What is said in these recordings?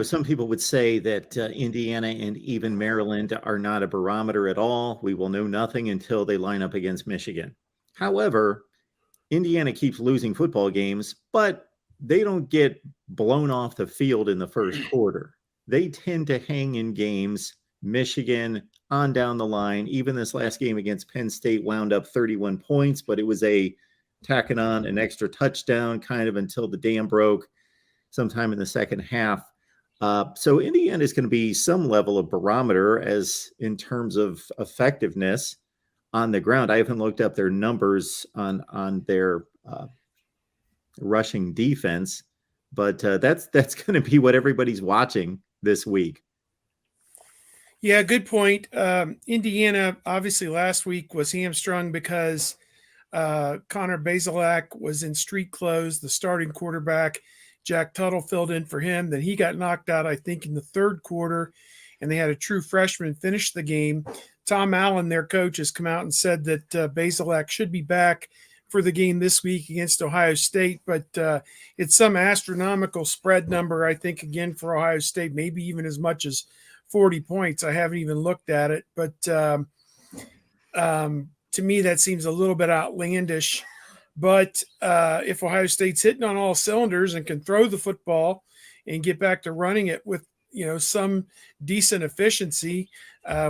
Some people would say that Indiana and even Maryland are not a barometer at all. We will know nothing until they line up against Michigan. However, Indiana keeps losing football games, but they don't get blown off the field in the first quarter. They tend to hang in games. Michigan on down the line. Even this last game against Penn State wound up 31 points, but it was a tacking on an extra touchdown kind of until the dam broke sometime in the second half. So Indiana is going to be some level of barometer as in terms of effectiveness on the ground. I haven't looked up their numbers on their rushing defense, but that's going to be what everybody's watching this week. Yeah, good point. Indiana obviously last week was hamstrung because Connor Bazelak was in street clothes, the starting quarterback. Jack Tuttle filled in for him. Then he got knocked out, I think, in the third quarter, and they had a true freshman finish the game. Tom Allen, their coach, has come out and said that Bazelak should be back for the game this week against Ohio State, but it's some astronomical spread number, I think, again, for Ohio State, maybe even as much as 40 points. I haven't even looked at it, but to me, that seems a little bit outlandish. But if Ohio State's hitting on all cylinders and can throw the football and get back to running it with some decent efficiency,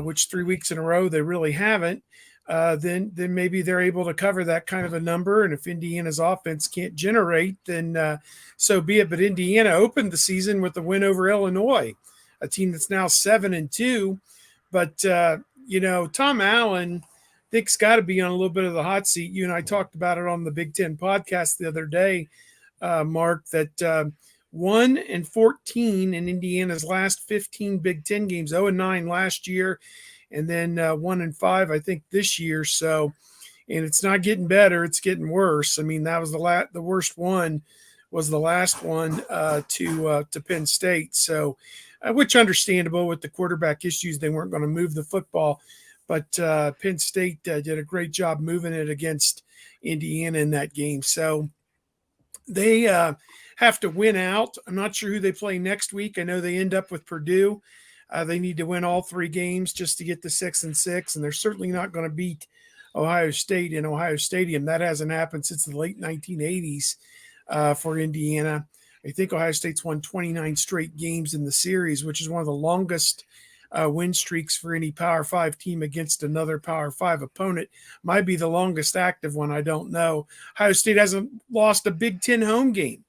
which 3 weeks in a row they really haven't, then maybe they're able to cover that kind of a number. And if Indiana's offense can't generate, then so be it. But Indiana opened the season with a win over Illinois, a team that's now 7-2. But Tom Allen, Dick's got to be on a little bit of the hot seat. You and I talked about it on the Big Ten podcast the other day, Mark, that 1-14 in Indiana's last 15 Big Ten games, 0-9 last year, and then 1-5, I think, this year. So, and it's not getting better; it's getting worse. I mean, that was the worst one was the last one to Penn State. So, which understandable with the quarterback issues, they weren't going to move the football. But Penn State did a great job moving it against Indiana in that game. So they have to win out. I'm not sure who they play next week. I know they end up with Purdue. They need to win all 3 games just to get to 6-6, and they're certainly not going to beat Ohio State in Ohio Stadium. That hasn't happened since the late 1980s for Indiana. I think Ohio State's won 29 straight games in the series, which is one of the longest win streaks for any Power 5 team against another Power 5 opponent. Might be the longest active one, I don't know. Ohio State hasn't lost a Big Ten home game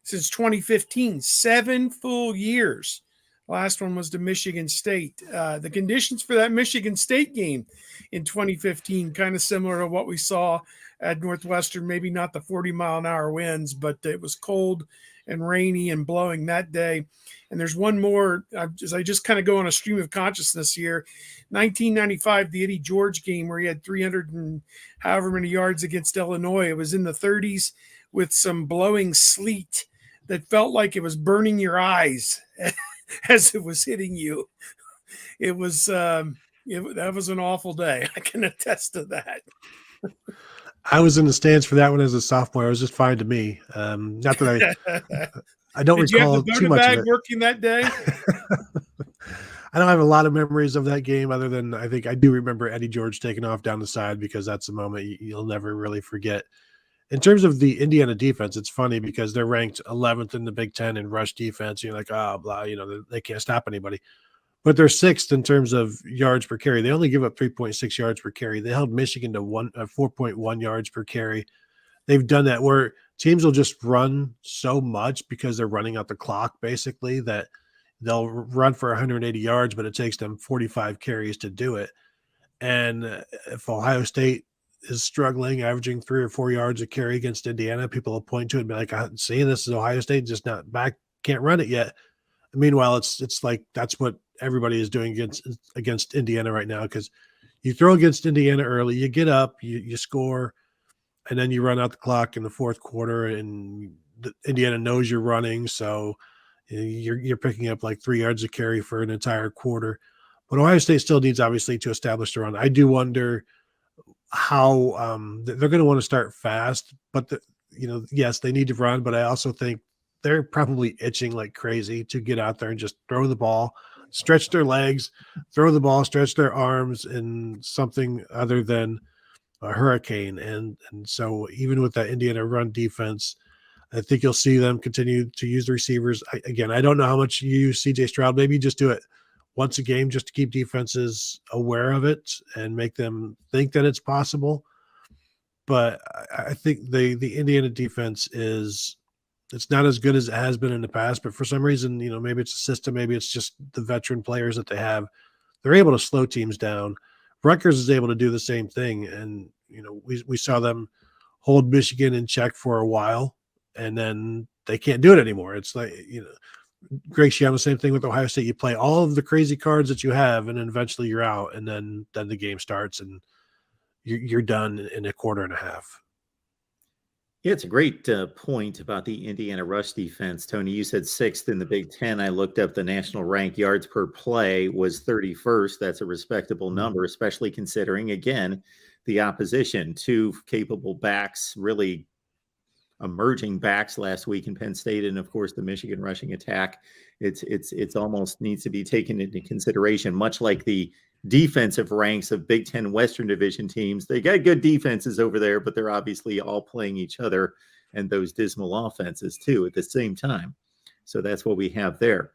since 2015, 7 full years. Last one was to Michigan State. The conditions for that Michigan State game in 2015, kind of similar to what we saw at Northwestern, maybe not the 40-mile-an-hour winds, but it was cold and rainy and blowing that day. And there's one more, as I just kind of go on a stream of consciousness here, 1995, the Eddie George game where he had 300 and however many yards against Illinois. It was in the 30s with some blowing sleet that felt like it was burning your eyes as it was hitting you. It was that was an awful day. I can attest to that. I was in the stands for that one as a sophomore. It was just fine to me. Not that I don't recall too much of it. Working that day. I don't have a lot of memories of that game, other than I think I do remember Eddie George taking off down the side, because that's a moment you'll never really forget. In terms of the Indiana defense, it's funny because they're ranked 11th in the Big Ten in rush defense. You're like, oh, blah, they can't stop anybody. But they're 6th in terms of yards per carry. They only give up 3.6 yards per carry. They held Michigan to 4.1 yards per carry. They've done that where teams will just run so much because they're running out the clock, basically, that they'll run for 180 yards, but it takes them 45 carries to do it. And if Ohio State is struggling, averaging 3 or 4 yards a carry against Indiana, people will point to it and be like, see, this is Ohio State, just not back, can't run it yet. Meanwhile, it's like that's what everybody is doing against Indiana right now, because you throw against Indiana early, you get up, you score, and then you run out the clock in the fourth quarter, and Indiana knows you're running, so you're picking up like 3 yards a carry for an entire quarter. But Ohio State still needs, obviously, to establish the run. I do wonder how they're going to want to start fast, but yes, they need to run, but I also think they're probably itching like crazy to get out there and just throw the ball, stretch their legs, throw the ball, stretch their arms in something other than a hurricane. And so even with that Indiana run defense, I think you'll see them continue to use the receivers. I don't know how much you use CJ Stroud. Maybe you just do it once a game just to keep defenses aware of it and make them think that it's possible. But I think the Indiana defense it's not as good as it has been in the past. But for some reason, maybe it's a system, maybe it's just the veteran players that they have. They're able to slow teams down. Rutgers is able to do the same thing. And, we saw them hold Michigan in check for a while, and then they can't do it anymore. It's like, Greg Schiano, same thing with Ohio State. You play all of the crazy cards that you have, and then eventually you're out, and then the game starts, and you're done in a quarter and a half. Yeah, it's a great point about the Indiana rush defense. Tony, you said 6th in the Big Ten. I looked up the national rank yards per play was 31st. That's a respectable number, especially considering, again, the opposition. 2 capable backs, really emerging backs last week in Penn State, and of course the Michigan rushing attack. It's almost needs to be taken into consideration, much like the defensive ranks of Big Ten Western Division teams. They got good defenses over there, but they're obviously all playing each other and those dismal offenses too at the same time. So that's what we have there.